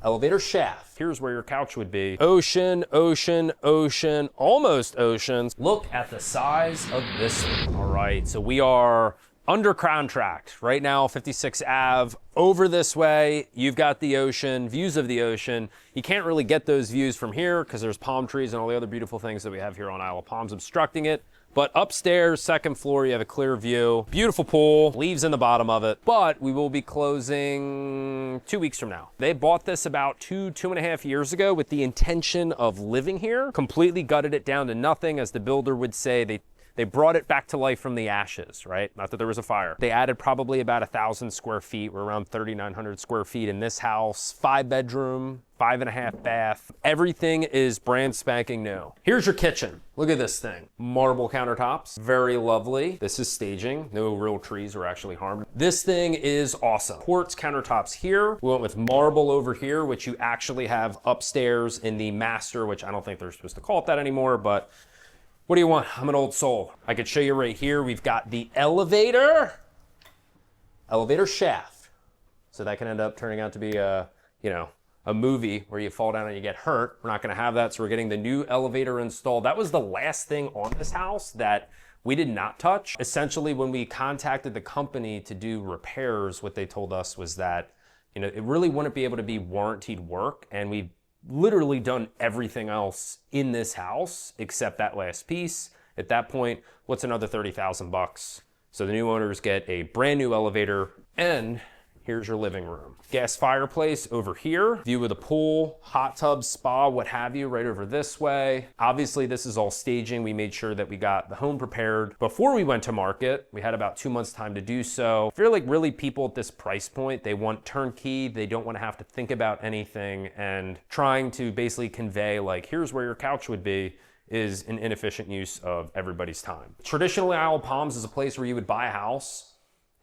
elevator shaft. Here's where your couch would be. Ocean, ocean, ocean, almost oceans. Look at the size of this thing. All right, so we are under contract right now, 56 Ave. Over this way, you've got the ocean, views of the ocean. You can't really get those views from here because there's palm trees and all the other beautiful things that we have here on Isle of Palms obstructing it. But upstairs, second floor, you have a clear view. Beautiful pool, leaves in the bottom of it. But we will be closing 2 weeks from now. They bought this about two and a half years ago with the intention of living here. Completely gutted it down to nothing, as the builder would say. They brought it back to life from the ashes, right? Not that there was a fire. They added probably about 1,000 square feet. We're around 3,900 square feet in this house. 5-bedroom, 5.5 bath. Everything is brand spanking new. Here's your kitchen. Look at this thing. Marble countertops, very lovely. This is staging. No real trees were actually harmed. This thing is awesome. Quartz countertops here. We went with marble over here, which you actually have upstairs in the master, which I don't think they're supposed to call it that anymore, but what do you want? I'm an old soul. I could show you right here. We've got the elevator shaft. So that can end up turning out to be a movie where you fall down and you get hurt. We're not gonna have that, so we're getting the new elevator installed. That was the last thing on this house that we did not touch. Essentially, when we contacted the company to do repairs, what they told us was that, it really wouldn't be able to be warranted work, and we literally done everything else in this house except that last piece. At that point, what's another 30,000 bucks? So the new owners get a brand new elevator, and here's your living room. Gas fireplace over here, view of the pool, hot tub, spa, what have you, right over this way. Obviously, this is all staging. We made sure that we got the home prepared before we went to market. We had about 2 months time to do so. I feel like really people at this price point, they want turnkey. They don't want to have to think about anything, and trying to basically convey like, here's where your couch would be, is an inefficient use of everybody's time. Traditionally, Isle of Palms is a place where you would buy a house,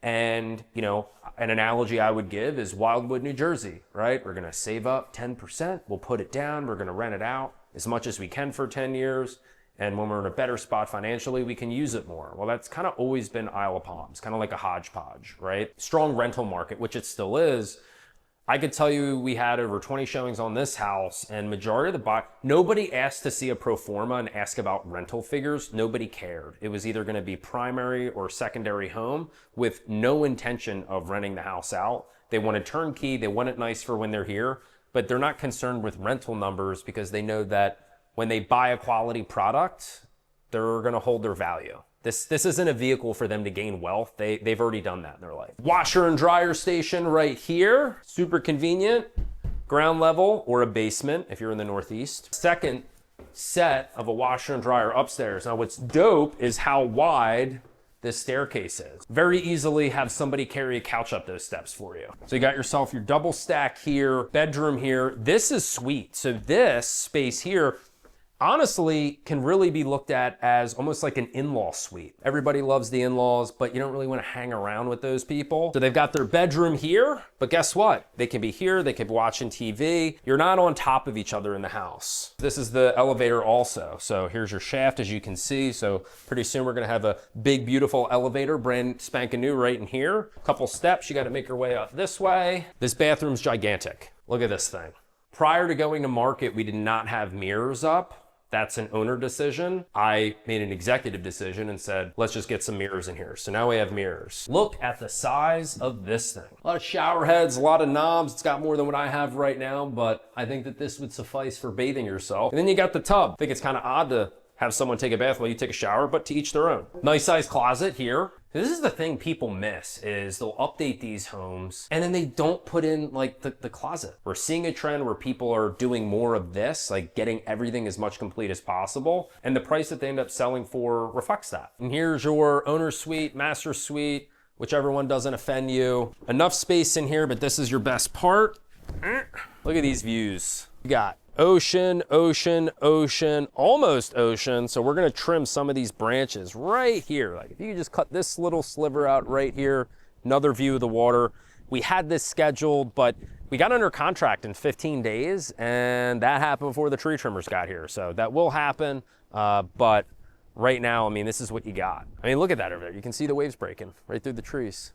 and, an analogy I would give is Wildwood, New Jersey, right? We're gonna save up 10%, we'll put it down, we're gonna rent it out as much as we can for 10 years, and when we're in a better spot financially, we can use it more. Well, that's kind of always been Isle of Palms, kind of like a hodgepodge, right? Strong rental market, which it still is. I could tell you we had over 20 showings on this house, and majority of nobody asked to see a pro forma and ask about rental figures. Nobody cared. It was either gonna be primary or secondary home with no intention of renting the house out. They wanted turnkey, they want it nice for when they're here, but they're not concerned with rental numbers because they know that when they buy a quality product, they're gonna hold their value. This isn't a vehicle for them to gain wealth. They've already done that in their life. Washer and dryer station right here. Super convenient. Ground level or a basement if you're in the Northeast. Second set of a washer and dryer upstairs. Now what's dope is how wide this staircase is. Very easily have somebody carry a couch up those steps for you. So you got yourself your double stack here, bedroom here. This is sweet. So this space here, honestly, can really be looked at as almost like an in-law suite. Everybody loves the in-laws, but you don't really want to hang around with those people. So they've got their bedroom here, but guess what? They can be here, they can be watching TV. You're not on top of each other in the house. This is the elevator also. So here's your shaft, as you can see. So pretty soon we're gonna have a big, beautiful elevator, brand spanking new right in here. Couple steps, you gotta make your way up this way. This bathroom's gigantic. Look at this thing. Prior to going to market, we did not have mirrors up. That's an owner decision. I made an executive decision and said, let's just get some mirrors in here. So now we have mirrors. Look at the size of this thing. A lot of shower heads, a lot of knobs. It's got more than what I have right now, but I think that this would suffice for bathing yourself. And then you got the tub. I think it's kind of odd to have someone take a bath while you take a shower, but to each their own. Nice sized closet here. This is the thing people miss, is they'll update these homes and then they don't put in like the closet. We're seeing a trend where people are doing more of this, like getting everything as much complete as possible. And the price that they end up selling for reflects that. And here's your owner suite, master suite, whichever one doesn't offend you. Enough space in here, but this is your best part. Look at these views. You got ocean, ocean, ocean, almost ocean. So we're gonna trim some of these branches right here. Like if you could just cut this little sliver out right here, another view of the water. We had this scheduled, but we got under contract in 15 days and that happened before the tree trimmers got here. So that will happen, but right now, I mean, this is what you got. I mean, look at that over there. You can see the waves breaking right through the trees.